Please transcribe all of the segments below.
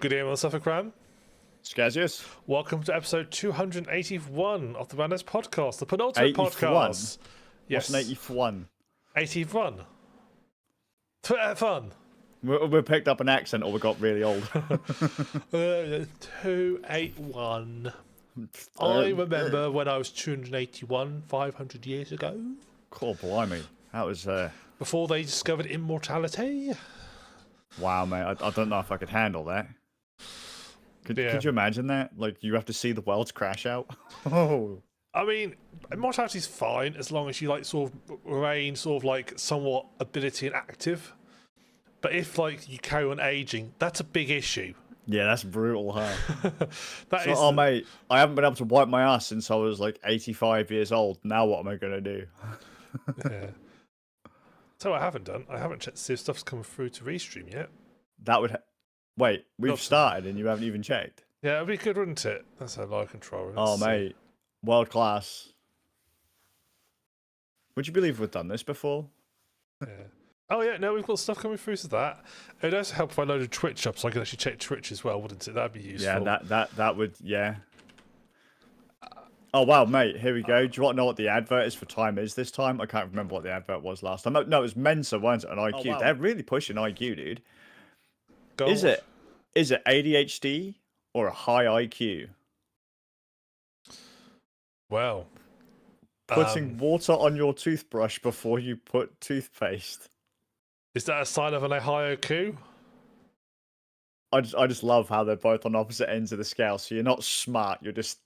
Good evening, Suffolkram. Scazius. Welcome to episode 281 of the Madness Podcast, the penultimate 81? podcast. Yes. What's an 81? 81. Fun. We picked up an accent or we got really old. 281. I remember when I was 281, 500 years ago. Cool, blimey. That was... Before they discovered immortality. Wow, mate. I don't know if I could handle that. Could you imagine that? Like, you have to see the worlds crash out? Oh. I mean, immortality's fine as long as you, like, sort of remain sort of, like, somewhat ability and active. But if, like, you carry on aging, that's a big issue. Yeah, that's brutal, huh? Mate, I haven't been able to wipe my ass since I was, like, 85 years old. Now what am I going to do? Yeah. So I haven't done. I haven't checked to see if stuff's coming through to restream yet. That would... Wait, we've started and you haven't even checked? Yeah, it'd be good, wouldn't it? That's how live control. Oh, mate. World class. Would you believe we've done this before? Yeah. Oh, yeah, no, we've got stuff coming through to that. It would also help if I loaded Twitch up so I could actually check Twitch as well, wouldn't it? That'd be useful. Yeah, that would, yeah. Oh, wow, mate, here we go. Do you want to know what the advert is for Time is this time? I can't remember what the advert was last time. No, it was Mensa, wasn't it, on IQ. Oh, wow. They're really pushing IQ, dude. Is it ADHD or a high IQ? Well, putting water on your toothbrush before you put toothpaste. Is that a sign of a high IQ? I just love how they're both on opposite ends of the scale. So you're not smart, you're just...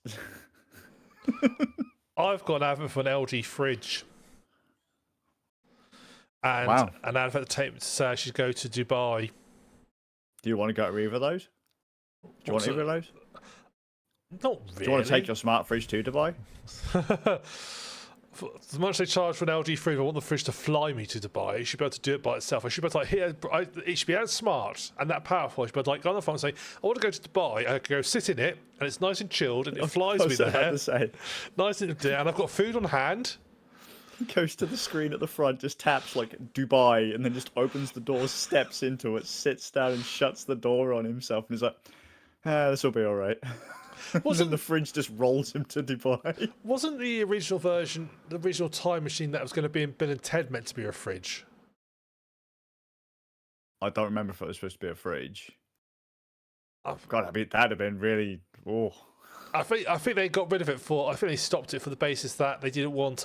I've got an advert for an LG fridge. And wow. An advert to take me to say I should go to Dubai. Do you want to go to either of those? Do you want either of those? Not really. Do you want to take your smart fridge to Dubai? As much as they charge for an LG fridge, I want the fridge to fly me to Dubai. It should be able to do it by itself. I should be able to it should be that smart and that powerful. I should be able to, like, go on the phone and say, I want to go to Dubai. I can go sit in it, and it's nice and chilled, and it flies me there. Nice and and I've got food on hand. Goes to the screen at the front, just taps like Dubai, and then just opens the door, steps into it, sits down and shuts the door on himself, and he's like, this will be all right. Then the fridge just rolls him to Dubai. Wasn't the original version, the original Time Machine that was going to be in Bill and Ted meant to be a fridge? I don't remember if it was supposed to be a fridge. God, that'd have been really... Oh. I think they got rid of it I think they stopped it for the basis that they didn't want...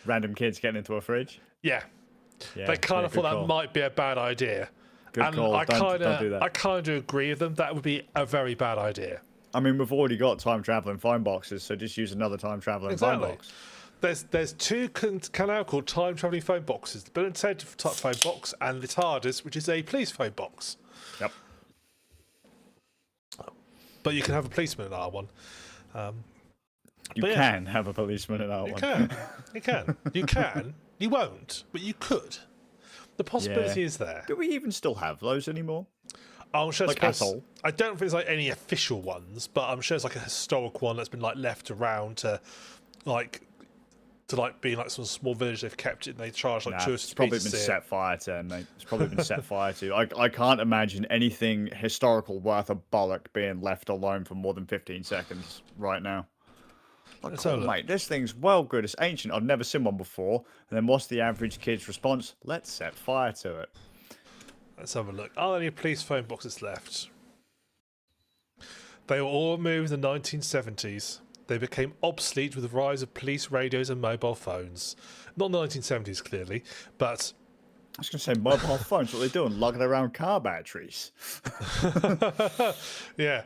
random kids getting into a fridge? Yeah. They kind of thought that might be a bad idea. Good call. Don't do that. I kind of agree with them. That would be a very bad idea. I mean, we've already got time-traveling phone boxes, so just use another time-traveling phone box. There's two now called time-traveling phone boxes. The Bill and Ted phone box and the TARDIS, which is a police phone box. Yep. But you can have a policeman in R1. You can have a policeman in R1. You can. You can. You won't, but you could. The possibility is there. Do we even still have those ananymore? I'm sure like asshole. I don't think there's like any official ones, but I'm sure it's like a historic one that's been like left around to be like some small village they've kept it and they charge like tourists. It's probably been set fire to, mate. It's probably been set fire to. I can't imagine anything historical worth a bollock being left alone for more than 15 seconds right now. Like, cool, mate, this thing's well good. It's ancient. I've never seen one before. And then what's the average kid's response? Let's set fire to it. Let's have a look. Are there any police phone boxes left? They were all removed in the 1970s. They became obsolete with the rise of police radios and mobile phones. Not in the 1970s, clearly, but... I was going to say, mobile phones, what are they doing? Lugging around car batteries. Yeah.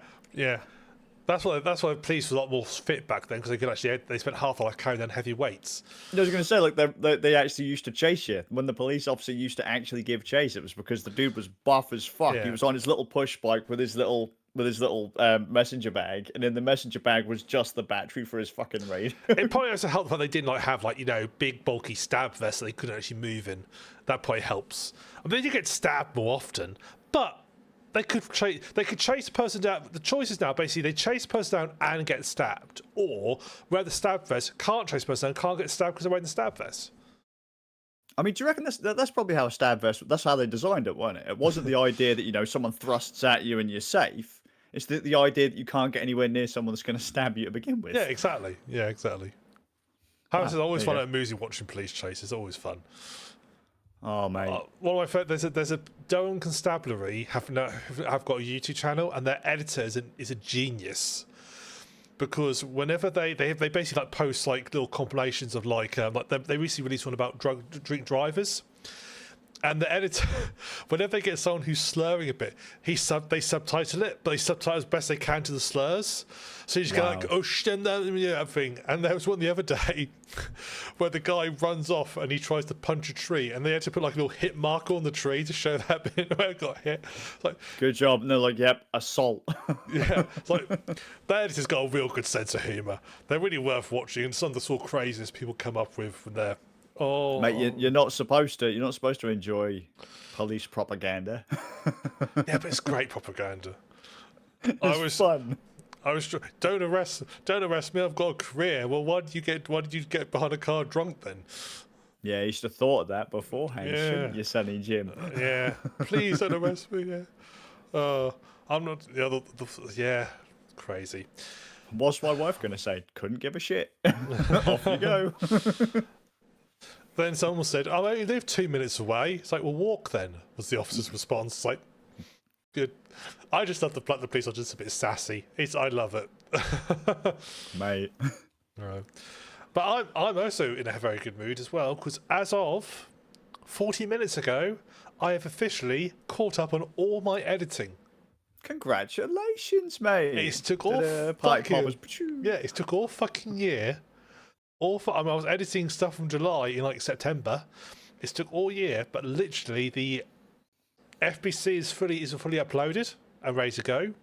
That's why police were a lot more fit back then, because they spent half their life carrying down heavy weights. I was going to say, like, they actually used to chase you. When the police officer used to actually give chase, it was because the dude was buff as fuck. Yeah. He was on his little push bike with his little messenger bag, and in the messenger bag was just the battery for his fucking radio. It probably also helped that they didn't have big bulky stab vests that they couldn't actually move in. That probably helps. I mean, you get stabbed more often, but they could chase the person down. The choice is now basically they chase the person down and get stabbed, or wear the stab vest, can't chase the person down, can't get stabbed because they're wearing the stab vest. I mean, do you reckon that's probably how that's how they designed it, wasn't it? It wasn't the idea that, someone thrusts at you and you're safe. It's the idea that you can't get anywhere near someone that's going to stab you to begin with. Yeah, exactly. Yeah, exactly. It's always there fun you at amusing watching police chases. It's always fun. Oh, mate. One of my friends, there's a Durham Constabulary have got a YouTube channel, and their editor is a genius. Because whenever they basically like post like little compilations of like they recently released one about drink drivers, and the editor, whenever they get someone who's slurring a bit, they subtitle it, but they subtitle as best they can to the slurs. So you just go like, oh shit, everything. And there was one the other day where the guy runs off and he tries to punch a tree, and they had to put like a little hit marker on the tree to show that bit where it got hit. It's like, good job. And they're like, yep, assault. yeah, it's like that editor's got a real good sense of humour. They're really worth watching, and some of the sort of craziness people come up with when they're. Oh, mate, you're not supposed to. You're not supposed to enjoy police propaganda. Yeah, but it's great propaganda. It's fun. Don't arrest me. I've got a career. Well, why did you get behind a car drunk then? Yeah, you should have thought of that beforehand, Yeah. shouldn't you, Sonny Jim? Yeah, please don't arrest me. Yeah, I'm not. Yeah, crazy. What's my wife gonna say? Couldn't give a shit. Off you go. Then someone said, "Oh, you live 2 minutes away." It's like, "Well, walk then." Was the officer's response. It's like, good. I just love the police are just a bit sassy. I love it, Mate. right. But I'm also in a very good mood as well, because as of 40 minutes ago, I have officially caught up on all my editing. Congratulations, mate. It took all it took all fucking year. I was editing stuff from July in like September. It took all year, but literally the FBC is fully uploaded and ready to go.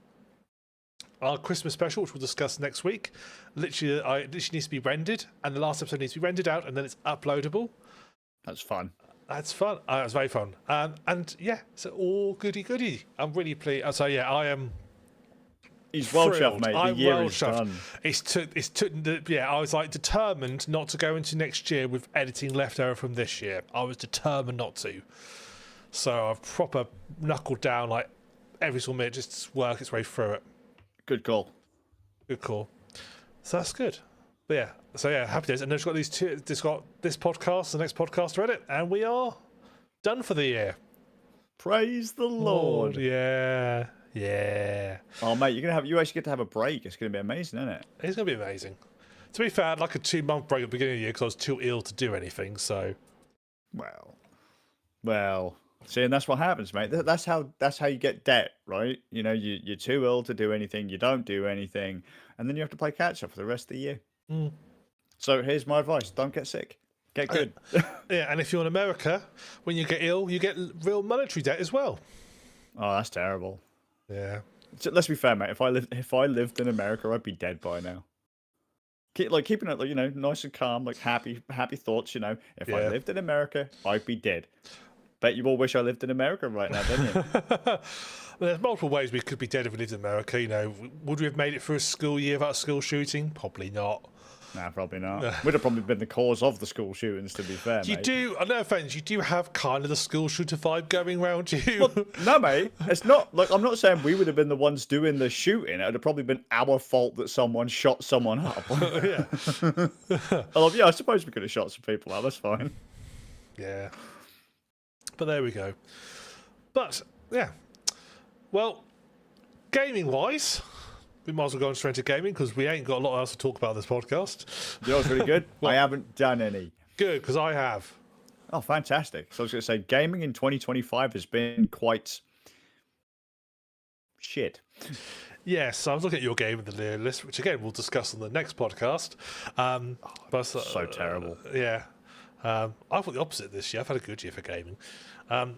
Our Christmas special, which we'll discuss next week, literally needs to be rendered, and the last episode needs to be rendered out, and then it's uploadable. That's fun. That's fun. That's very fun. And yeah, so all goody. I'm really pleased. So yeah, I am. He's well chuffed, mate. I'm the year well is chuffed. done. Yeah, I was like determined not to go into next year with editing left over from this year. I was determined not to. So I've proper knuckled down like every single minute, just to work its way through it. Good call. Good call. So that's good. But yeah, so yeah, happy days. And then it's got these two. It's got this podcast, the next podcast to edit, and we are done for the year. Praise the Lord. Yeah. Oh, mate, you actually get to have a break. It's going to be amazing, isn't it? It's going to be amazing. To be fair, I had like a 2-month break at the beginning of the year because I was too ill to do anything. So, well. See, and that's what happens, mate. That's how you get debt, right? You're too ill to do anything. You don't do anything, and then you have to play catch up for the rest of the year. Mm. So here's my advice: don't get sick. Get good. Yeah, and if you're in America, when you get ill, you get real monetary debt as well. Oh, that's terrible. Yeah. So, let's be fair, mate. If I lived in America, I'd be dead by now. Keeping it, nice and calm, like happy thoughts. If I lived in America, I'd be dead. Bet you all wish I lived in America right now, don't you? Well, there's multiple ways we could be dead if we lived in America. Would we have made it through a school year without a school shooting? Probably not. Nah, probably not. Would have probably been the cause of the school shootings, to be fair, You mate. do, no offence, you do have kind of the school shooter vibe going round you. Well, no, mate. It's not, I'm not saying we would have been the ones doing the shooting. It would have probably been our fault that someone shot someone up. Yeah. Yeah, I suppose we could have shot some people up. That's fine. Yeah. But there we go. But, yeah. Well, gaming-wise, we might as well go on straight into gaming because we ain't got a lot else to talk about in this podcast. You know what's really good? I haven't done any. Good, because I have. Oh, fantastic. So I was going to say, gaming in 2025 has been quite shit. Yes, I was looking at your game in the near list, which again we'll discuss on the next podcast. So terrible. Yeah. I thought the opposite this year. I've had a good year for gaming. But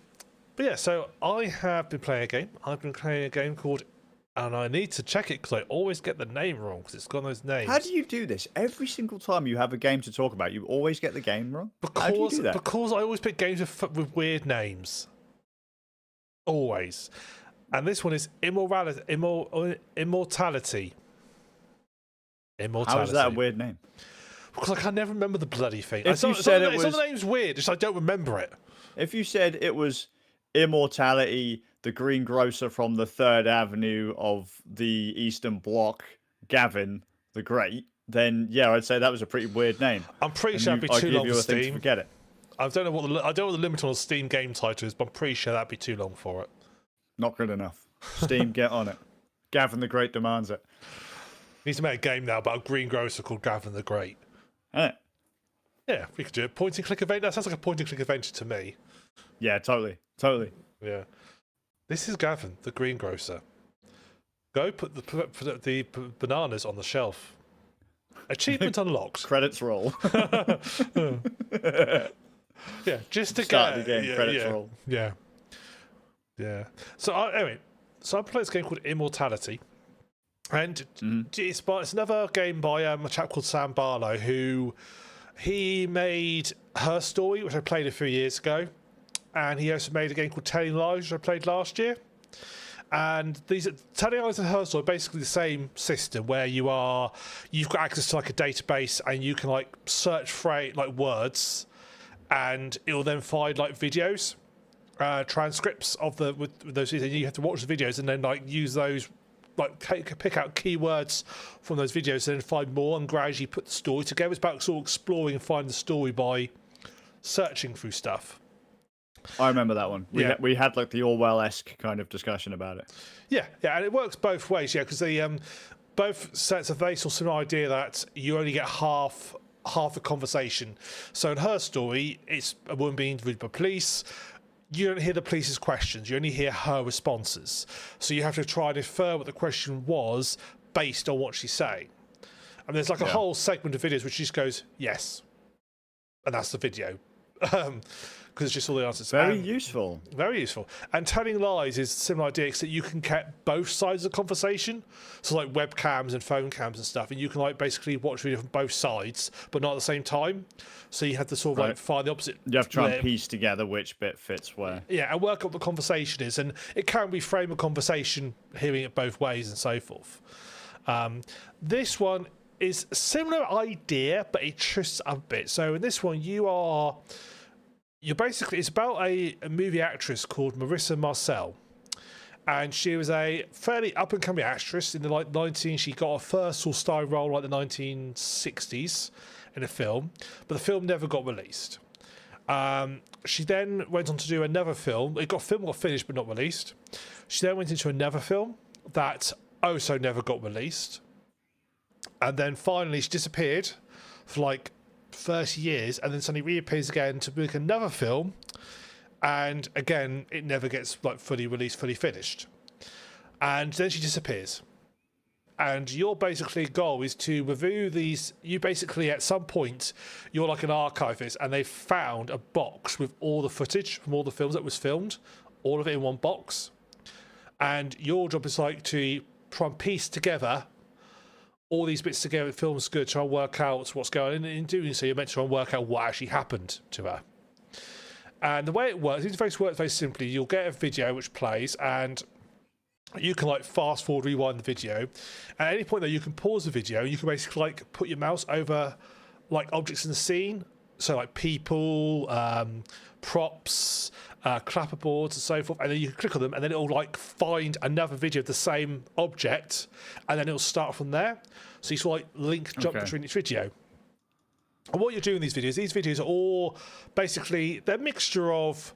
yeah, so I have been playing a game. I've been playing a game called, and I need to check it because I always get the name wrong because it's got those names. How do you do this? Every single time you have a game to talk about, you always get the game wrong? How do you do that? Because I always pick games with weird names. Always. And this one is Immortality. How is that a weird name? Because I can never remember the bloody thing. If you said it was, the name's weird. Just I don't remember it. If you said it was Immortality, the greengrocer from the 3rd Avenue of the Eastern Bloc, Gavin the Great, then yeah, I'd say that was a pretty weird name. I'm pretty sure that'd be too long for Steam. To forget it. I don't know what the limit on the Steam game title is, but I'm pretty sure that'd be too long for it. Not good enough. Steam, get on it. Gavin the Great demands it. Needs to make a game now about a greengrocer called Gavin the Great. Yeah, we could do it. Point and click adventure. That sounds like a point and click adventure to me. Yeah, totally. Yeah. This is Gavin, the greengrocer. Go put the bananas on the shelf. Achievement unlocked. Credits roll. Yeah, just to start the game. Credits roll. Yeah. So anyway, I played this game called Immortality, and it's another game by a chap called Sam Barlow, who he made Her Story, which I played a few years ago, and he also made a game called Telling Lies, which I played last year. And these Telling Lies and Her Story are basically the same system, where you've got access to like a database, and you can like search for like words, and it will then find like videos, transcripts of with those videos, and you have to watch the videos and then like use those, like pick out keywords from those videos and then find more and gradually put the story together. It's about sort of exploring and finding the story by searching through stuff. I remember that one. We had like the Orwell-esque kind of discussion about it. Yeah, and it works both ways, because the both sets of very similar idea that you only get half the conversation. So in Her Story, it's a woman being interviewed by police. You don't hear the police's questions, you only hear her responses. So you have to try and infer what the question was based on what she's saying. And there's like a whole segment of videos which just goes, yes. And that's the video. Because it's just all the answers. Very useful. Very useful. And Telling Lies is a similar idea, except you can get both sides of the conversation. So like webcams and phone cams and stuff, and you can like basically watch video from both sides, but not at the same time. So you have to sort of like find the opposite. You have to try and piece together which bit fits where. Yeah, and work out what the conversation is. And it can reframe a conversation, hearing it both ways and so forth. This one is a similar idea, but it twists up a bit. So in this one, it's about a movie actress called Marissa Marcel, and she was a fairly up and coming actress in the she got her first sort of starring role like the 1960s in a film, but the film never got released. She then went on to do another film. Got finished but not released. She then went into another film that also never got released, and then finally she disappeared for like 30 years, and then suddenly reappears again to make another film, and again it never gets like fully released, fully finished, and then she disappears. And your basically goal is to review these. You basically at some point you're like an archivist, and they've found a box with all the footage from all the films that was filmed, all of it in one box, and your job is like to try and piece together all these bits together. Film's good, try and work out what's going on. In doing so, you're meant to try and work out what actually happened to her. And the way it works very simply. You'll get a video which plays, and you can like fast forward, rewind the video. At any point though, you can pause the video. You can basically like put your mouse over like objects in the scene, so like people, props, clapperboards and so forth, and then you can click on them, and then it'll like find another video of the same object, and then it'll start from there. So you sort of like jump between each video. And what you're doing in these videos are all basically, they're a mixture of,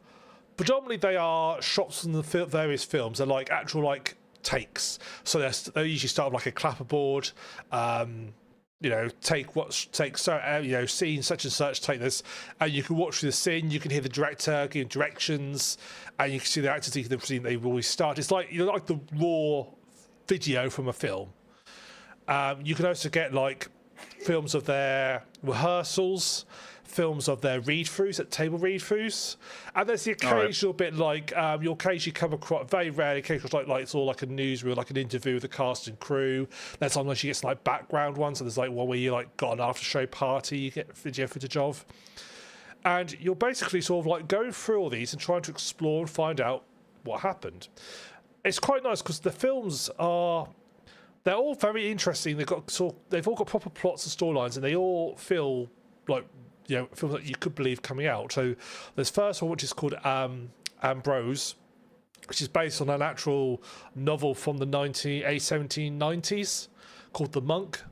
predominantly they are shots from the various films. They're like actual like takes. So they usually start with like a clapperboard, scene such and such, take this, and you can watch the scene, you can hear the director give directions, and you can see the actors in the scene they've always start. It's like, like the raw video from a film. You can also get like films of their rehearsals, films of their read-throughs, at table read-throughs, and there's the occasional bit like you'll occasionally come across, very rarely, occasionally like it's all like a newsreel, like an interview with the cast and crew. Then sometimes you get some like background ones, so there's like one where you like got an after-show party, you get video footage of, and you're basically sort of like going through all these and trying to explore and find out what happened. It's quite nice because the films are they're all very interesting. They've all got proper plots and storylines, and they all feel like films that you could believe coming out. So there's first one which is called Ambrose, which is based on an actual novel from the 1790s called The Monk.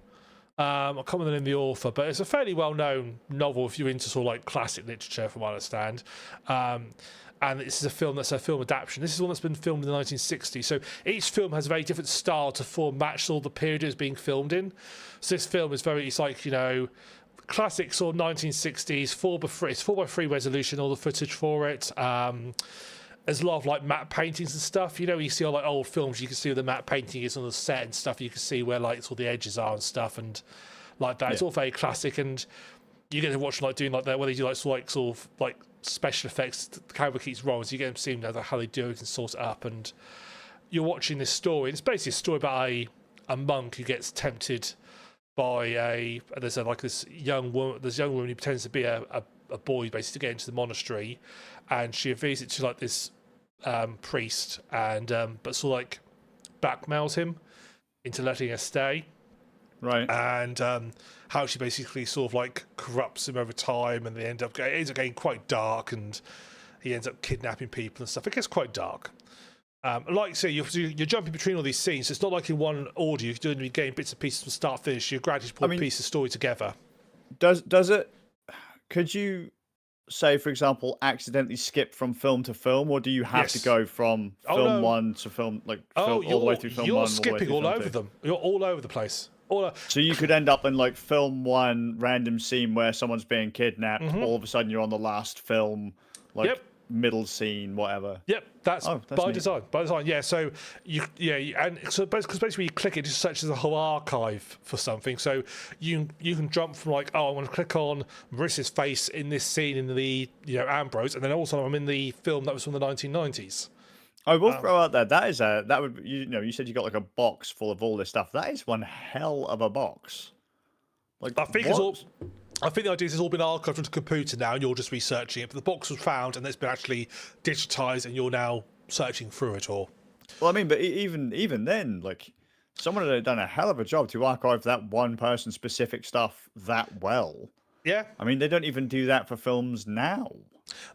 I can't remember the name of the author, but it's a fairly well-known novel if you're into sort of like classic literature, from what I understand. And this is a film that's a film adaptation. This is one that's been filmed in the 1960s. So each film has a very different style to match all the period it's being filmed in. So this film is it's like, classic sort of 1960s, 4:3 resolution, all the footage for it. There's a lot of like matte paintings and stuff. You see all like old films, you can see where the matte painting is on the set and stuff. You can see where like all the edges are and stuff and like that. Yeah. It's all very classic, and you get to watch like doing like that, where they do like sort of special effects. The camera keeps rolling, so you get them seeing how they do it and sort it up. And you're watching this story. It's basically a story about a monk who gets tempted by this young woman. This young woman who pretends to be a boy, basically, to get into the monastery, and she reveals it to like this priest, and but sort of like blackmails him into letting her stay. Right. And how she basically sort of like corrupts him over time, and it ends up getting quite dark, and he ends up kidnapping people and stuff. It gets quite dark. Like I say, you're jumping between all these scenes. So it's not like in one order. You're doing getting bits and pieces from start to finish. You're gradually putting a piece of story together. Does it? Could you say, for example, accidentally skip from film to film, or do you have to go from film one to film all the way through film one? You're skipping all over them. You're all over the place. So you could end up in like film one, random scene where someone's being kidnapped. Mm-hmm. All of a sudden, you're on the last film, middle scene, whatever. Yep, that's by design. By design, yeah. So because basically you click it, just searches the whole archive for something. So you can jump from like, I want to click on Marissa's face in this scene in the Ambrose, and then also I'm in the film that was from the 1990s. I will throw out there. That would you said you got like a box full of all this stuff. That is one hell of a box. I think the idea is it's all been archived onto a computer now, and you're just researching it. But the box was found, and it's been actually digitized, and you're now searching through it all. Well, I mean, but even then, like, someone had done a hell of a job to archive that one person's specific stuff that well. Yeah. I mean, they don't even do that for films now.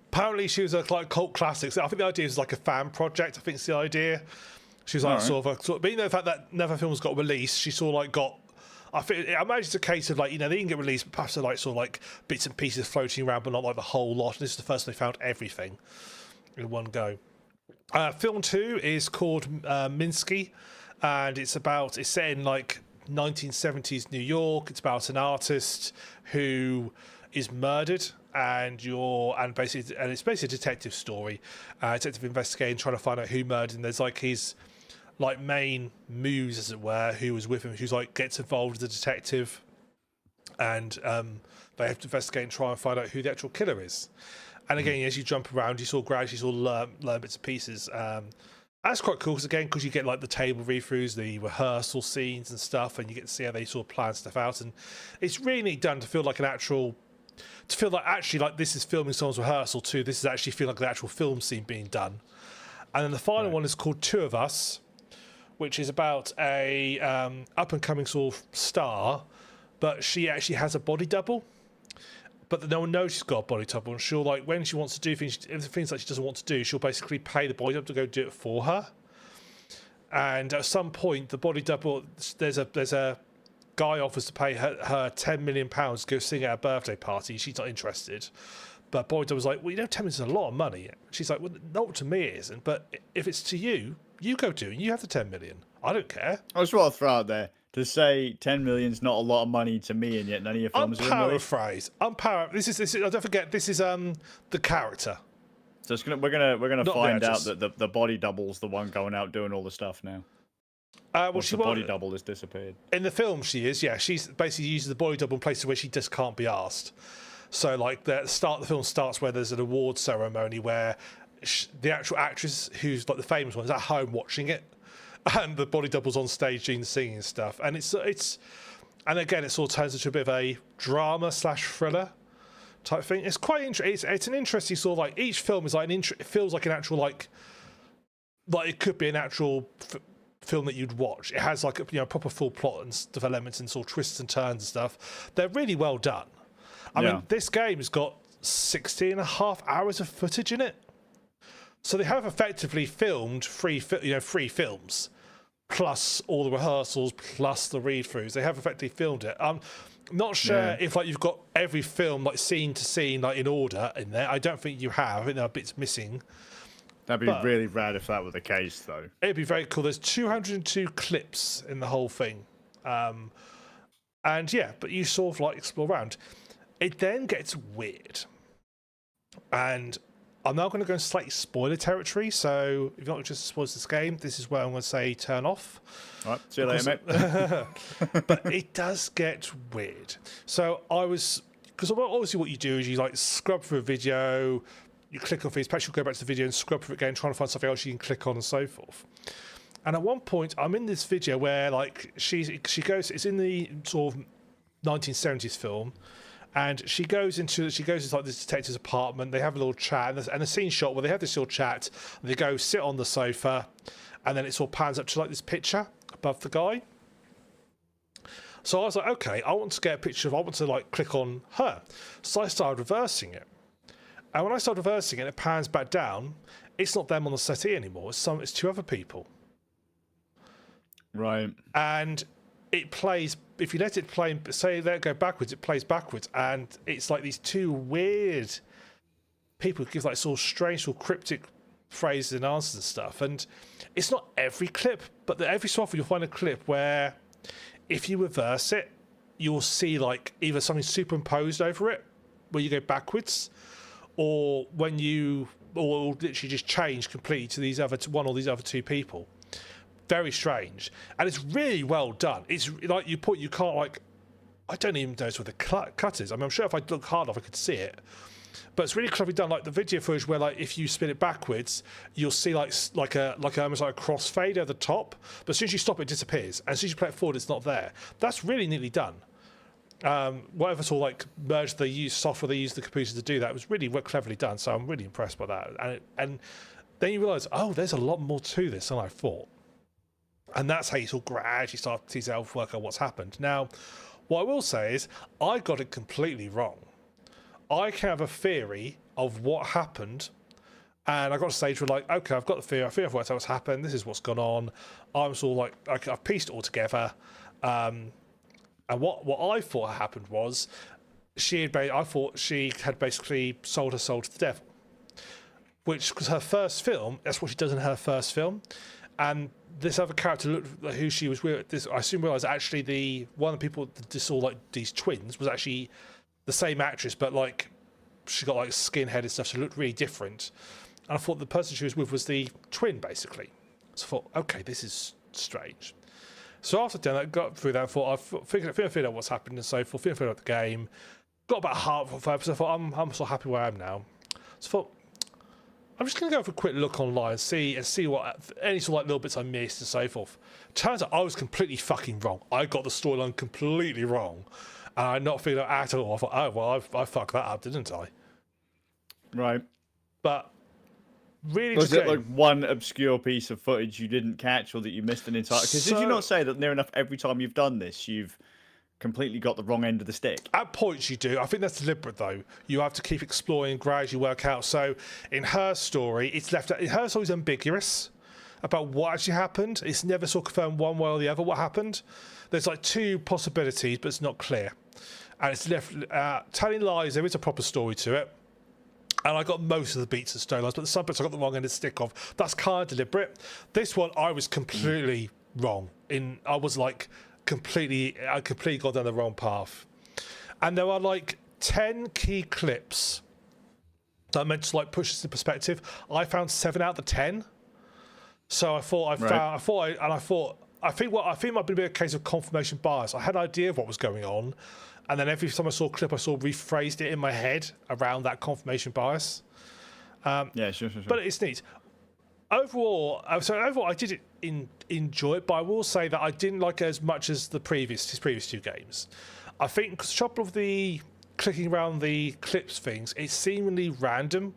Apparently, she was a like cult classics. I think the idea is like a fan project. I think it's the idea. She was like but the fact that never films got released, she sort of like got. I imagine it's a case of like they didn't get released, but perhaps they're like sort of like bits and pieces floating around, but not like the whole lot. And this is the first time they found everything in one go. Film 2 is called Minsky, and it's set in like 1970s New York. It's about an artist who is murdered, and it's basically a detective story, detective investigating, trying to find out who murdered him. There's like his like main muse, as it were, who was with him, who's like gets involved as a detective, and they have to investigate and try and find out who the actual killer is. And again, as you jump around, you gradually learn bits and pieces. That's quite cool because you get like the table read-throughs, the rehearsal scenes and stuff, and you get to see how they sort of plan stuff out. And it's really neat done to feel like actually like this is filming someone's rehearsal too. This is actually feel like the actual film scene being done. And then the final one is called Two of Us, which is about a up-and-coming sort of star, but she actually has a body double. But no one knows she's got a body double, and she'll like when she wants to do things that she doesn't want to do, she'll basically pay the body double to go do it for her. And at some point, the body double, there's a guy offers to pay her £10 million to go sing at a birthday party. She's not interested. But body double's like, well, 10 million is a lot of money. She's like, well, not to me it isn't. But if it's to you, you go do it. You have the 10 million. I don't care. I just want to throw out there to say 10 million's not a lot of money to me, and yet none of your films are released. This is. Don't forget, this is the character. So we're gonna find out that the body double's the one going out doing all the stuff now. The body double has disappeared. In the film, she is. Yeah, she's basically uses the body double in places where she just can't be asked. So, like, the film starts where there's an award ceremony where the actual actress, who's like the famous one, is at home watching it, and the body double's on stage doing the singing and stuff. And and again, it sort of turns into a bit of a drama / thriller type thing. It's quite interesting. It's an interesting sort of like each film is like it feels like an actual like it could be an actual film that you'd watch. It has like a proper full plot and developments and sort of twists and turns and stuff. They're really well done. I mean, this game has got 16.5 hours of footage in it. So they have effectively filmed three films, plus all the rehearsals, plus the read-throughs. They have effectively filmed it. I'm not sure if like you've got every film like scene to scene like in order in there. I don't think you have. I think there are bits missing. That'd be really rad if that were the case, though. It'd be very cool. There's 202 clips in the whole thing. And yeah, but you sort of like explore around. It then gets weird. And I'm now going to go in slightly spoiler territory. So if you're not just spoil this game, this is where I'm going to say turn off. All right, see you later, mate. But it does get weird. So because obviously what you do is you like scrub through a video, you click on things, perhaps you'll go back to the video and scrub through it again, trying to find something else you can click on and so forth. And at one point, I'm in this video where like she goes, it's in the sort of 1970s film, and she goes into like this detective's apartment. They have a little chat, and a scene shot where they have this little chat. And they go sit on the sofa, and then it sort of pans up to like this picture above the guy. So I was like, okay, I want to like click on her. So I started reversing it. And when I started reversing it, it pans back down. It's not them on the settee anymore. It's two other people. Right. And it plays. If you let it play, say let it go backwards, it plays backwards, and it's like these two weird people who give like sort of strange, sort of cryptic phrases and answers and stuff. And it's not every clip, but every so often you'll find a clip where, if you reverse it, you'll see like either something superimposed over it, where you go backwards. Or literally just change completely to these other one or these other two people. Very strange, and it's really well done. It's like you can't like, I don't even know where the cut is. I mean, I'm sure if I look hard enough I could see it, but it's really cleverly done. Like the video footage where like if you spin it backwards, you'll see like almost like a crossfade at the top, but as soon as you stop it disappears, and as soon as you play it forward it's not there. That's really neatly done. Whatever sort of like merge they use software, they use the computer to do that. It was really cleverly done, so I'm really impressed by that. And then you realise, oh, there's a lot more to this than I thought. And that's how you sort of gradually start to work out what's happened. Now, what I will say is, I got it completely wrong. I can have a theory of what happened, and I got to a stage where like, okay, I've got the theory. I think I've worked out what's happened. This is what's gone on. I'm sort of like, I've pieced it all together. And what I thought happened was, I thought she had basically sold her soul to the devil, which, because her first film, that's what she does in her first film. And this other character, who she was with, I soon realised actually one of the people that saw like these twins was actually the same actress, but like she got like skinhead and stuff, so it looked really different. And I thought the person she was with was the twin, basically. So I thought, okay, this is strange. So after doing that, got through that, I thought I've figured out what's happened and so forth, figured out the game, got about half of it, so I thought I'm so happy where I am now. So I thought, I'm just going to go for a quick look online and see what any sort of like little bits I missed and so forth. Turns out I was completely fucking wrong. I got the storyline completely wrong, and I not figured it out at all. I thought, oh well, I fucked that up, didn't I? Right. But really, was it like one obscure piece of footage you didn't catch, or that you missed an entire? Because did you not say that near enough every time you've done this, you've completely got the wrong end of the stick? At points you do. I think that's deliberate though. You have to keep exploring and gradually work out. So in her story, her story's ambiguous about what actually happened. It's never sort of confirmed one way or the other what happened. There's like two possibilities, but it's not clear. And it's left telling lies. There is a proper story to it. And I got most of the beats and storylines, but the some bits I got the wrong end of the stick of. That's kind of deliberate. This one, I was completely wrong. I completely got down the wrong path. And there are like 10 key clips that are meant to like push us into perspective. I found 7 out of the 10. So I think it might be a case of confirmation bias. I had an idea of what was going on, and then every time I saw a clip, I sort of rephrased it in my head around that confirmation bias. Yeah, sure. But it's neat. Overall, I did enjoy it, but I will say that I didn't like it as much as his previous 2 games. I think because of the clicking around the clips things, it's seemingly random.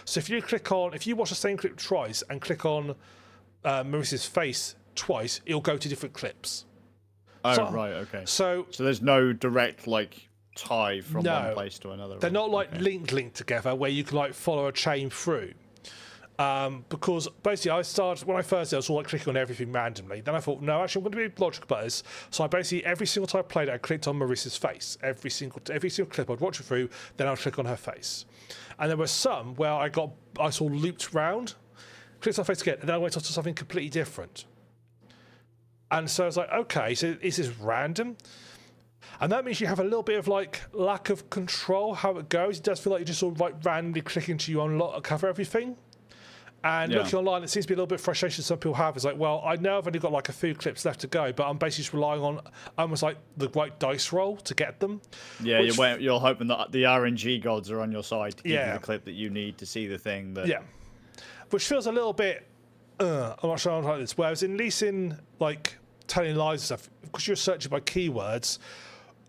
So if you watch the same clip twice and click on Marissa's face twice, it'll go to different clips. Oh, right, okay. So there's no direct, like, tie from No. one place to another. they're not like okay. linked together where you can like follow a chain through. Because basically when I first did, I was all like clicking on everything randomly. Then I thought, no, actually I'm going to be logical about this. So I basically, every single time I played it, I clicked on Marissa's face. Every single clip I'd watch it through, then I'd click on her face. And there were some where I saw looped round, clicked on her face again, and then I went on to something completely different. And so I was like, okay, so is this random? And that means you have a little bit of like lack of control how it goes. It does feel like you're just sort of like randomly clicking to you unlock, cover everything. And looking online, it seems to be a little bit of frustration some people have. It's like, well, I know I've only got like a few clips left to go, but I'm basically just relying on almost like the right dice roll to get them. Yeah, you're hoping that the RNG gods are on your side to give you the clip that you need to see the thing. That... Yeah, which feels a little bit, I'm not sure how to like this. Whereas at least in like Telling Lies and stuff, because you're searching by keywords,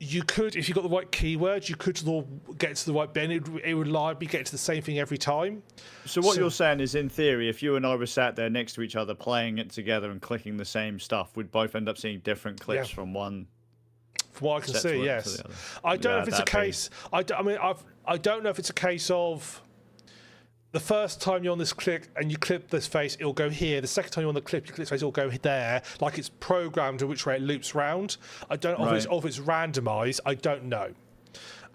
you could, if you got the right keywords, you could sort of get to the right bin. It would reliably get to the same thing every time. So what you're saying is, in theory, if you and I were sat there next to each other playing it together and clicking the same stuff, we'd both end up seeing different clips from one. From what I can see, yes. I don't know if it's a case. I don't know if it's a case of the first time you're on this click and you clip this face, it'll go here. The second time you're on the clip, you click this face, it'll go there. Like it's programmed in which way it loops round. I don't know if it's randomised. I don't know.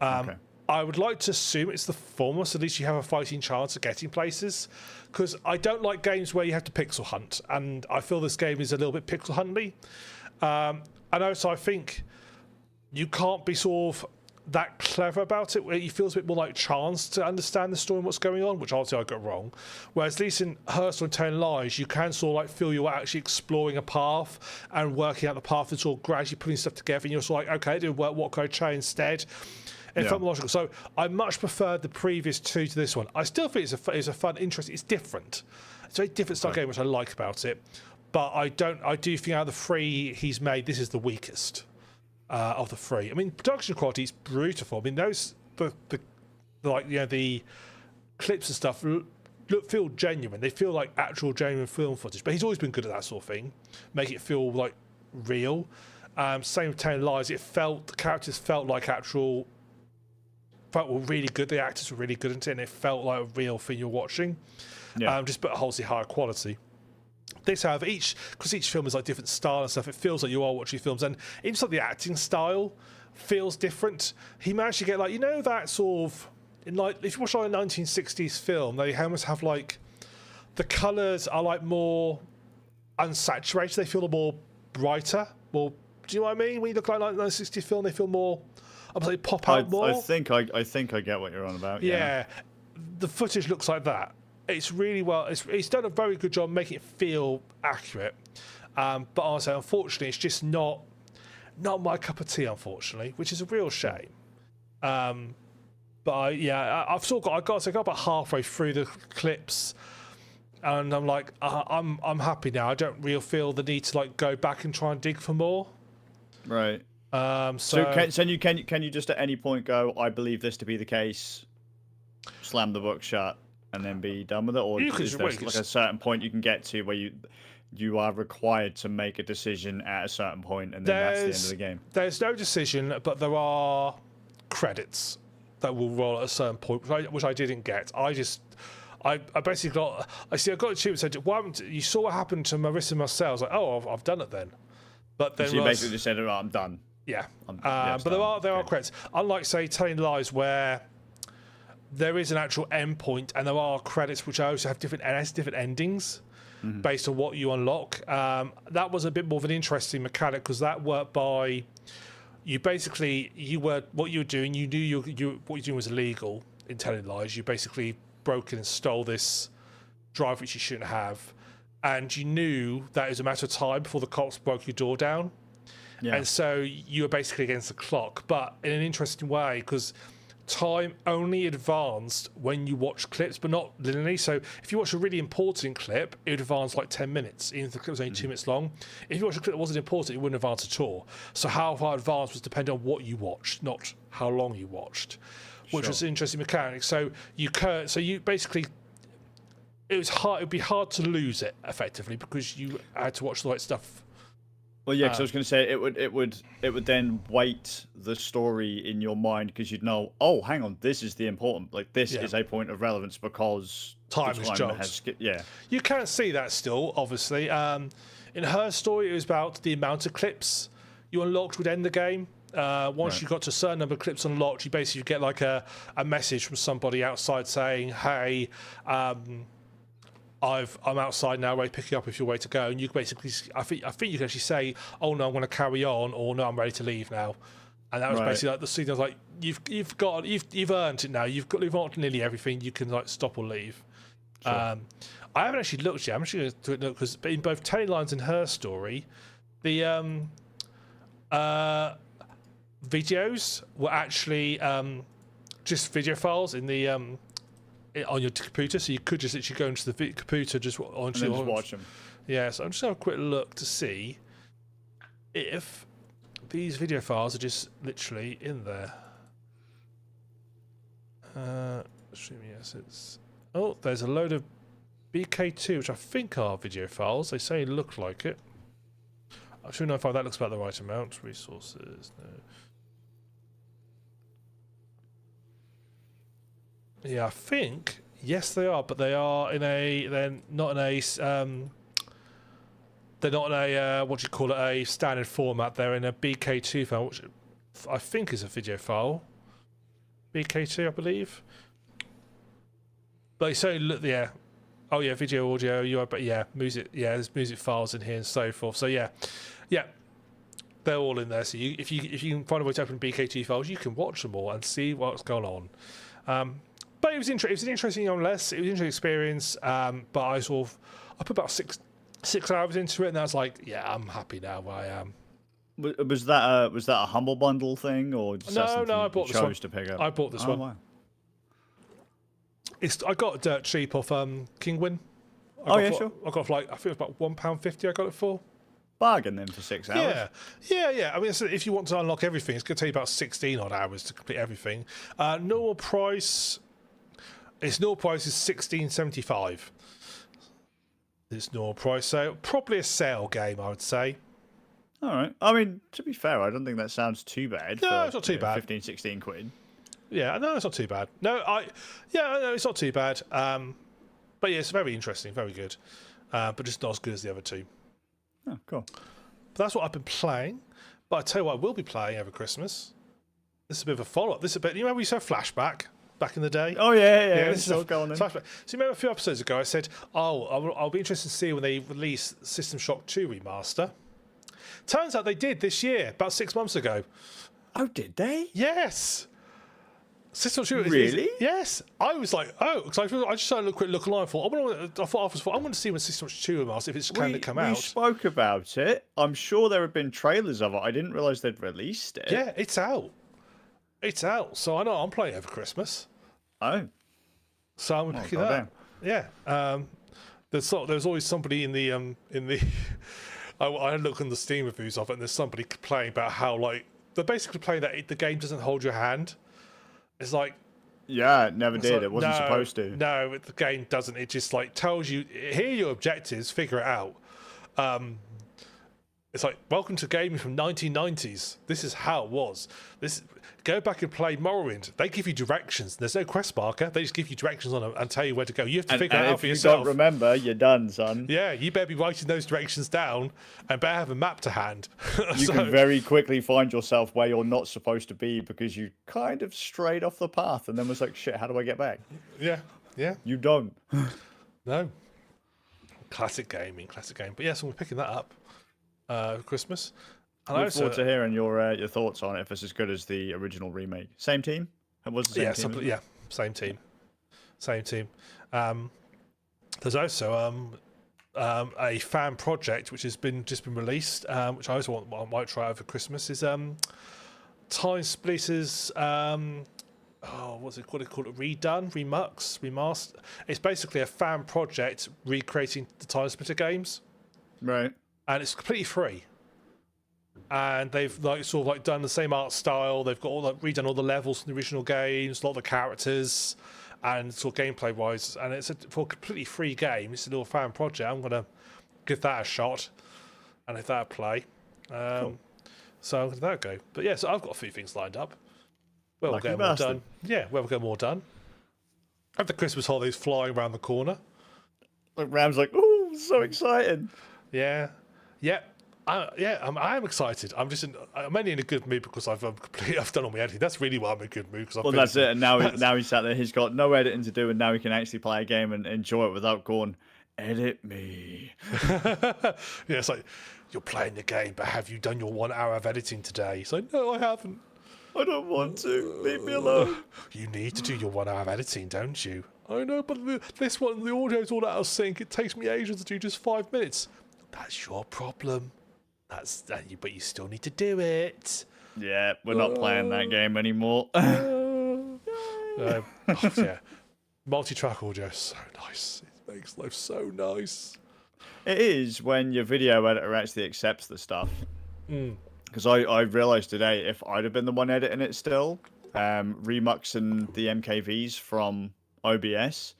Okay. I would like to assume it's the former, so at least you have a fighting chance of getting places. Because I don't like games where you have to pixel hunt, and I feel this game is a little bit pixel hunty. And also I think you can't be sort of that clever about it, where it feels a bit more like chance to understand the story and what's going on, which obviously I got wrong. Whereas at least in her story, Telling Lies, you can sort of like feel you're actually exploring a path and working out the path and sort of gradually putting stuff together, and you're sort of like, okay, it didn't work, what can I try instead? It felt more logical. So I much preferred the previous two to this one. I still think it's a fun, interesting, it's different. It's a very different style game, which I like about it. But I do think out of the three he's made, this is the weakest. Of the three. I mean, production quality is beautiful. I mean, those the clips and stuff feel genuine. They feel like actual genuine film footage. But he's always been good at that sort of thing, make it feel like real. Same with Telling Lies. The characters felt like actual. Were really good. The actors were really good at it, and it felt like a real thing you're watching. Yeah. Just but obviously higher quality. This, however, because each film is like different style and stuff, it feels like you are watching films, and even like the acting style feels different. He managed to get like, you know, that sort of, in like if you watch like a 1960s film, they almost have like the colours are like more unsaturated. They feel more brighter. More, do you know what I mean? When you look like a 1960s film, they feel more. They pop out more. I think I get what you're on about. Yeah, the footage looks like that. It's really well. It's done a very good job making it feel accurate. But honestly, unfortunately, it's just not my cup of tea. Unfortunately, which is a real shame. But I've sort of got about halfway through the clips, and I'm like, I'm happy now. I don't really feel the need to like go back and try and dig for more. Right. So can you just at any point go, I believe this to be the case, slam the book shut, and then be done with it, or is there like a certain point you can get to where you are required to make a decision at a certain point, and then that's the end of the game? There's no decision, but there are credits that will roll at a certain point, which I didn't get. I basically got. I got a tube and said, you saw what happened to Marissa and Marcel. I was like, oh, I've done it then. But then so you basically just said, oh, I'm done. Yeah. But there are credits. Unlike, say, Telling Lies, where there is an actual end point, and there are credits which also have different endings based on what you unlock. That was a bit more of an interesting mechanic, because that worked by what you were doing. You knew what you were doing was illegal in Telling Lies. You basically broke in and stole this drive which you shouldn't have, and you knew that it was a matter of time before the cops broke your door down. Yeah. And so you were basically against the clock, but in an interesting way, because time only advanced when you watch clips, but not linearly. So if you watch a really important clip, it would advance like 10 minutes, even if the clip was only 2 minutes long. If you watch a clip that wasn't important, it wouldn't advance at all. So how far advanced was dependent on what you watched, not how long you watched, which was an interesting mechanic. So you basically, it was hard. It'd be hard to lose it effectively because you had to watch the right stuff. Well, yeah, because I was going to say it would then weight the story in your mind because you'd know, oh, hang on, this is the important, like this is a point of relevance because time has jumped. Yeah, you can see that still, obviously. In her story, it was about the amount of clips you unlocked would end the game. Once you got to a certain number of clips unlocked, you basically get like a message from somebody outside saying, "Hey, I'm outside now, ready to pick you up if you're ready to go." And you basically, I think you can actually say, "Oh no, I'm going to carry on," or "No, I'm ready to leave now." And that was basically like the signal. Like you've earned it now. You've unlocked nearly everything. You can like stop or leave. Sure. I haven't actually looked yet. I'm actually going to look because in both Tally Lines and her story, the videos were actually just video files in the on your computer, so you could just literally go into the computer just watch them. Yeah, so I'm just going to have a quick look to see if these video files are just literally in there. Yes, it's. Oh, there's a load of BK2, which I think are video files. They say look like it. I should know if that looks about the right amount. Resources, no. Yeah, I think yes, they are, but they are in a. They're not in a. They're not in a what do you call it? A standard format. They're in a BK2 file, which I think is a video file. BK2, I believe. But so look, yeah. Oh yeah, video, audio, but yeah, music. Yeah, there's music files in here and so forth. So yeah, they're all in there. So if you can find a way to open BK2 files, you can watch them all and see what's going on. But it was interesting. It was an interesting nonetheless. It was an interesting experience. But I put about six hours into it, and I was like, yeah, I'm happy now where I am. Was that a humble bundle thing, or no? I bought this one. To pick up? I bought this one. Wow. I got it dirt cheap off Kingwin. Sure. I got like I think it was about £1.50. I got it for. Bargain then for 6 hours. Yeah. I mean, if you want to unlock everything, it's going to take you about 16 odd hours to complete everything. Normal price. Its normal price is $16.75. Its normal price, so probably a sale game, I would say. All right. I mean, to be fair, I don't think that sounds too bad. No, it's not too bad. 15, 16 quid. Yeah, no, it's not too bad. No, it's not too bad. But yeah, it's very interesting, very good. But just not as good as the other two. Oh, cool. But that's what I've been playing. But I tell you what, I will be playing over Christmas. This is a bit of a follow-up. This is a bit. You remember we said Flashback back in the day? Oh yeah. This is a flashback. So you remember a few episodes ago, I said, I'll be interested to see when they release System Shock 2 remaster. Turns out they did this year, about 6 months ago. Oh, did they? Yes. System Shock 2. Really? Yes. I was like, because I just had a quick look online. I thought I want to see when System Shock 2 remaster, if it's going to come out. We spoke about it. I'm sure there have been trailers of it. I didn't realise they'd released it. Yeah, it's out. It's out. So I know I'm playing over Christmas. Oh. So I'm picking that up. Yeah. There's always somebody in the I look in the Steam reviews of it, and there's somebody complaining about how like they're basically playing that the game doesn't hold your hand. It's like, yeah, it never did. Like, it wasn't supposed to. No, the game doesn't. It just like tells you, here are your objectives, figure it out. It's like, welcome to gaming from 1990s. This is how it was. Go back and play Morrowind. They give you directions. There's no quest marker. They just give you directions on them and tell you where to go. You have to figure it out for yourself. If you don't remember, you're done, son. Yeah, you better be writing those directions down and better have a map to hand. You can very quickly find yourself where you're not supposed to be because you kind of strayed off the path and then was like, shit, how do I get back? Yeah. You don't. No. Classic gaming. But yes, we're picking that up. Christmas. And I look forward to hearing your thoughts on it, if it's as good as the original remake. Same team? It was the same team? Same team. There's also a fan project which has just been released, which I also might try over Christmas, is Timesplitter's what's it called? Redone, remaster. It's basically a fan project recreating the Timesplitter games. Right. And it's completely free. And they've done the same art style. They've got redone all the levels from the original games, a lot of the characters. and sort of gameplay wise, and it's for a completely free game. It's a little fan project. I'm gonna give that a shot, and if that play, Cool. so I'm gonna that go. But yeah, so I've got a few things lined up. Well, we'll Lucky get more bastard. done. Yeah, well, we'll get more done. Have the Christmas holidays flying around the corner. Like Ram's like, oh, so excited. Yeah, yeah. I am excited. I'm only in a good mood because I've done all my editing. That's really why I'm in a good mood. Because Well, that's it. And now he's sat there. He's got no editing to do, and now he can actually play a game and enjoy it without going, edit me. Yeah, it's like you're playing the game, but have you done your 1 hour of editing today? It's like, no, I haven't. I don't want to. Leave me alone. You need to do your 1 hour of editing, don't you? I know, but this one, the audio's all out of sync. It takes me ages to do just 5 minutes. That's your problem. But you still need to do it. Yeah, we're not playing that game anymore. Yeah, multi-track audio is so nice. It makes life so nice. It is when your video editor actually accepts the stuff. Because I realised today, if I'd have been the one editing it still, remuxing the MKVs from OBS.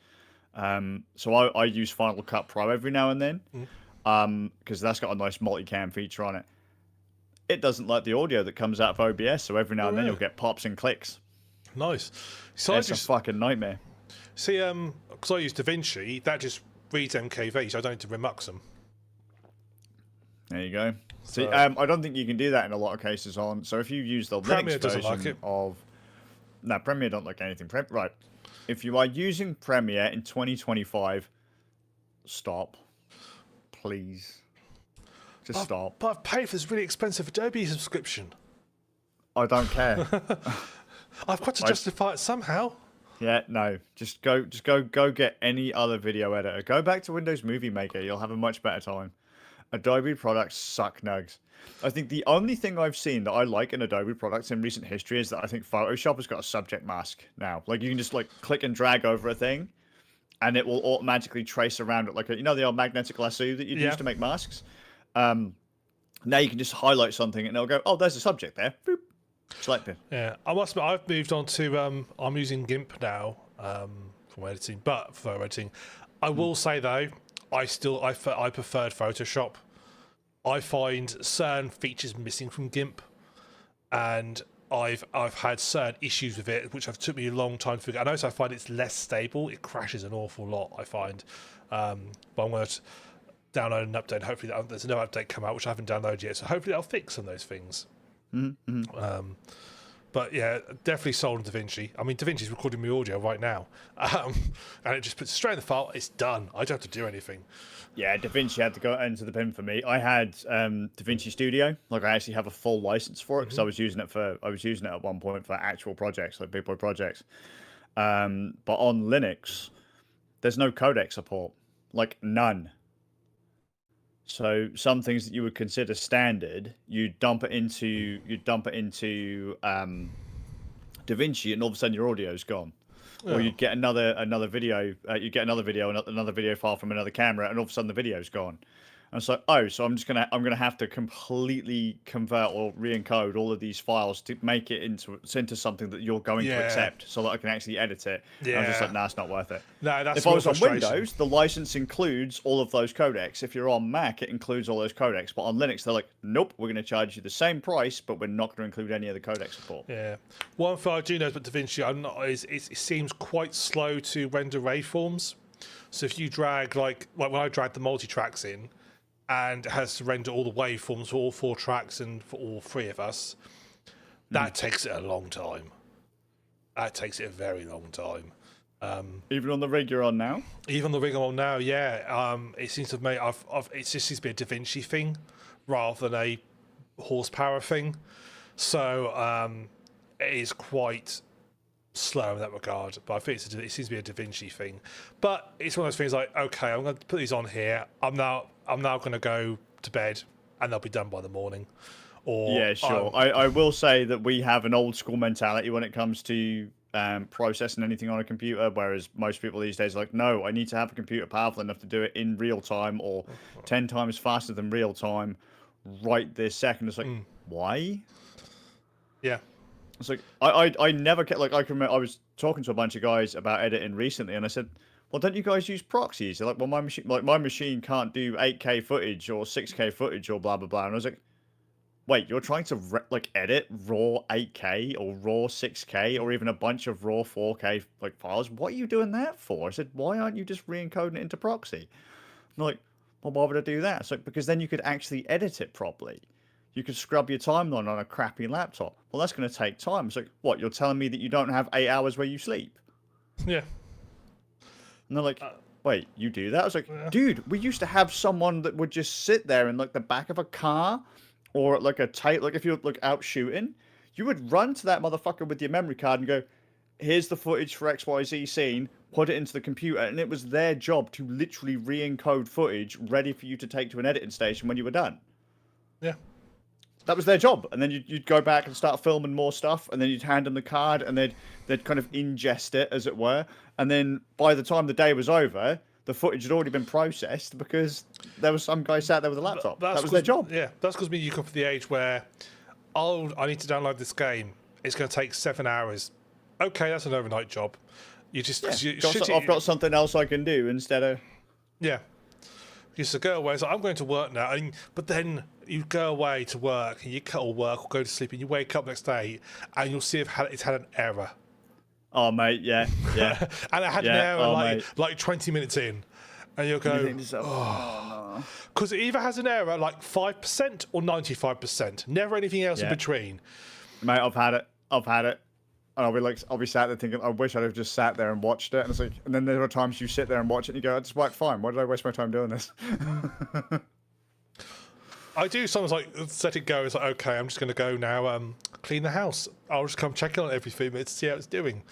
So I use Final Cut Pro every now and then. Because that's got a nice multicam feature on it. It doesn't like the audio that comes out of OBS, so every now and then you'll get pops and clicks. Nice. So It's a fucking nightmare. See, because I use DaVinci, that just reads MKV, so I don't need to remux them. There you go. See, I don't think you can do that in a lot of cases on. So if you use the Premiere Linux doesn't version like it. of, no, Premiere don't like anything. Right. If you are using Premiere in 2025, stop. Please. Just stop. But I've paid for this really expensive Adobe subscription. I don't care. I've got to justify it somehow. Yeah, no. Just go get any other video editor. Go back to Windows Movie Maker. You'll have a much better time. Adobe products suck nugs. I think the only thing I've seen that I like in Adobe products in recent history is that I think Photoshop has got a subject mask now. Like you can just like click and drag over a thing, and it will automatically trace around it, like the old magnetic lasso that you'd use to make masks. Now you can just highlight something and it'll go, oh, there's a subject there. Boop. Select it. Yeah, I must admit, I've moved on to I'm using GIMP now for my editing, but for photo editing, I will say though, I preferred Photoshop. I find certain features missing from GIMP, and I've had certain issues with it, which have took me a long time to figure out. And also I find it's less stable. It crashes an awful lot, I find. But I'm going to download an update. Hopefully there's no update come out, which I haven't downloaded yet. So hopefully that'll fix some of those things. But yeah, definitely sold on DaVinci. I mean, DaVinci's recording my audio right now. And it just puts it straight in the file. It's done. I don't have to do anything. Yeah, DaVinci had to go into the bin for me. I had DaVinci Studio. Like I actually have a full license for it because I was using it at one point for actual projects, like big boy projects. But on Linux, there's no codec support. Like none. So some things that you would consider standard, you dump it into DaVinci, and all of a sudden your audio's gone. Yeah. Or you'd get another video, another video file from another camera, and all of a sudden the video's gone. And so, so I'm gonna have to completely convert or re-encode all of these files to make it into something that you're going to accept, so that I can actually edit it. Yeah. And I'm just like, nah, it's not worth it. No, that's if I was on Windows, the license includes all of those codecs. If you're on Mac, it includes all those codecs. But on Linux, they're like, nope, we're going to charge you the same price, but we're not going to include any of the codec support. Yeah. One thing I do know about DaVinci, it seems quite slow to render waveforms. So if you drag like when I drag the multi-tracks in, and it has to render all the waveforms for all 4 tracks and for all 3 of us, that takes it a long time. That takes it a very long time. Even on the rig you're on now? Even on the rig I'm on now, yeah. It seems to have made, it just seems to be a DaVinci thing rather than a horsepower thing. So it is quite slow in that regard, but I think it seems to be a DaVinci thing. But it's one of those things like, okay, I'm going to put these on here. I'm now going to go to bed, and they'll be done by the morning. Or yeah, sure. I will say that we have an old school mentality when it comes to processing anything on a computer, whereas most people these days are like, no, I need to have a computer powerful enough to do it in real time or 10 times faster than real time right this second. It's like, why? Yeah. It's like I never kept, like, I can remember I was talking to a bunch of guys about editing recently, and I said, "Well, don't you guys use proxies?" They're like, "Well, my machine can't do 8K footage or 6K footage or blah blah blah." And I was like, "Wait, you're trying to edit raw 8K or raw 6K or even a bunch of raw 4K files? What are you doing that for?" I said, "Why aren't you just re-encoding it into proxy?" And they're like, "Well, why would I do that?" So because then you could actually edit it properly. You could scrub your timeline on a crappy laptop. Well, that's going to take time. It's like, what? You're telling me that you don't have 8 hours where you sleep? Yeah. And they're like, wait, you do that? I was like, dude, we used to have someone that would just sit there in the back of a car or at if you were out shooting, you would run to that motherfucker with your memory card and go, here's the footage for XYZ scene, put it into the computer. And it was their job to literally re-encode footage ready for you to take to an editing station when you were done. Yeah. That was their job, and then you'd go back and start filming more stuff, and then you'd hand them the card, and they'd kind of ingest it, as it were, and then by the time the day was over, the footage had already been processed because there was some guy sat there with a laptop. That was their job. Yeah, that's because you come from the age where, I need to download this game. It's going to take 7 hours. Okay, that's an overnight job. You just I've got something else I can do instead of. Yeah. You used to go away. So I'm going to work now, but then you go away to work and you cut all work or go to sleep and you wake up next day and you'll see it's had an error. Oh mate, yeah. And it had an error like 20 minutes in, and you'll go, no. Because it either has an error like 5% or 95%, never anything else in between. Mate, I've had it. And I'll be sat there thinking, I wish I'd have just sat there and watched it. And it's like, and then there are times you sit there and watch it and you go, I just worked fine. Why did I waste my time doing this? I do sometimes set it go. It's like, okay, I'm just going to go now, clean the house. I'll just come check on it every few minutes to see how it's doing.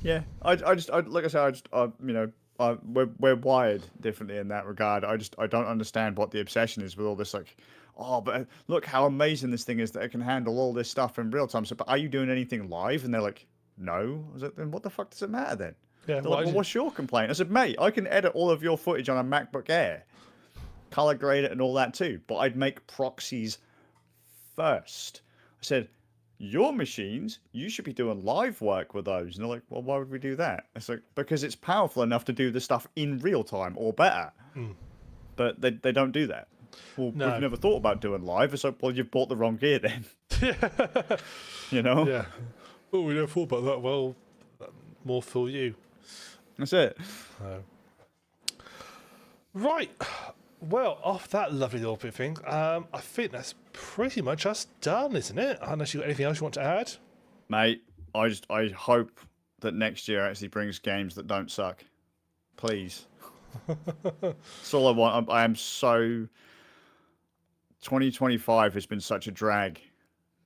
Yeah, I like I said, we're wired differently in that regard. I don't understand what the obsession is with all this but look how amazing this thing is that it can handle all this stuff in real time. So, but are you doing anything live? And they're like, no. I was like, then what the fuck does it matter then? Yeah, well, what's your complaint? I said, mate, I can edit all of your footage on a MacBook Air, color grade it and all that too. But I'd make proxies first. I said, your machines, you should be doing live work with those. And they're like, well, why would we do that? It's like, because it's powerful enough to do the stuff in real time or better. But they don't do that. Well, no. We've never thought about doing live. It's like, well, you've bought the wrong gear then. You know? Yeah. Oh, we never thought about that. Well, more for you. That's it. Right. Well, off that lovely little bit thing, I think that's pretty much us done, isn't it? Unless you got anything else you want to add? Mate, I hope that next year actually brings games that don't suck. Please. That's all I want. I am so... 2025 has been such a drag,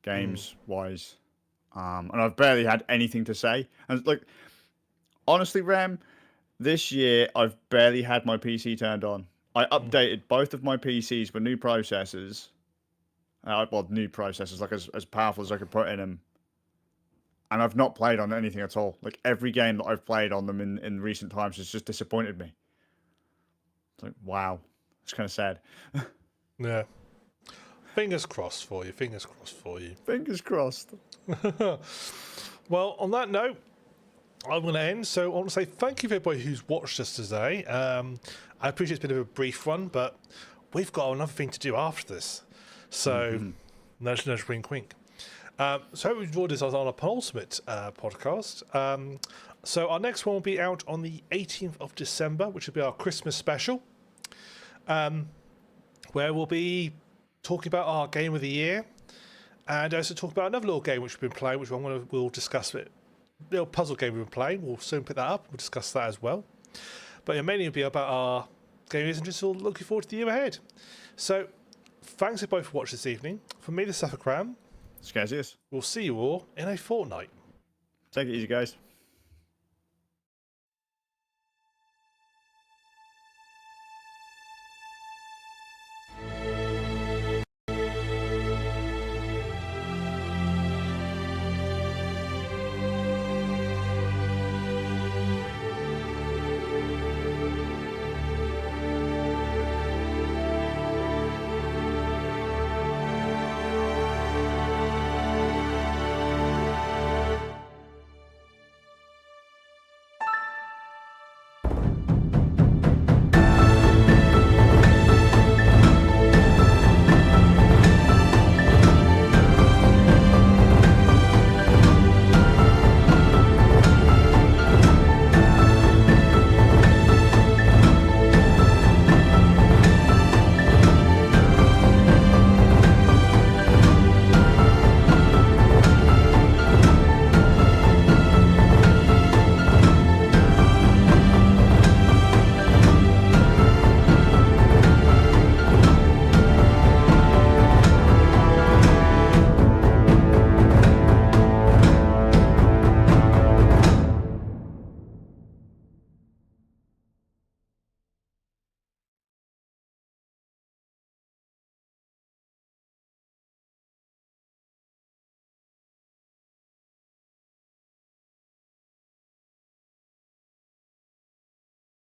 games-wise. And I've barely had anything to say. And honestly, Ram, this year I've barely had my PC turned on. I updated both of my PCs with new processors. New processors, as powerful as I could put in them. And I've not played on anything at all. Every game that I've played on them in recent times has just disappointed me. It's like, wow. It's kind of sad. Yeah. Fingers crossed for you. Fingers crossed for you. Fingers crossed. Well, on that note, I'm going to end. So I want to say thank you for everybody who's watched us today. I appreciate it's been a brief one, but we've got another thing to do after this. So, nudge, wink, wink. So we've enjoyed this on our penultimate podcast. So our next one will be out on the 18th of December, which will be our Christmas special, where we'll be talking about our game of the year, and also talk about another little game which we've been playing, which we'll discuss. A little puzzle game we've been playing. We'll soon pick that up. We'll discuss that as well. But it mainly will be about our game and just looking forward to the year ahead. So, thanks everybody for watching this evening. From me, the Suffolk Cram. Scazius. We'll see you all in a fortnight. Take it easy, guys.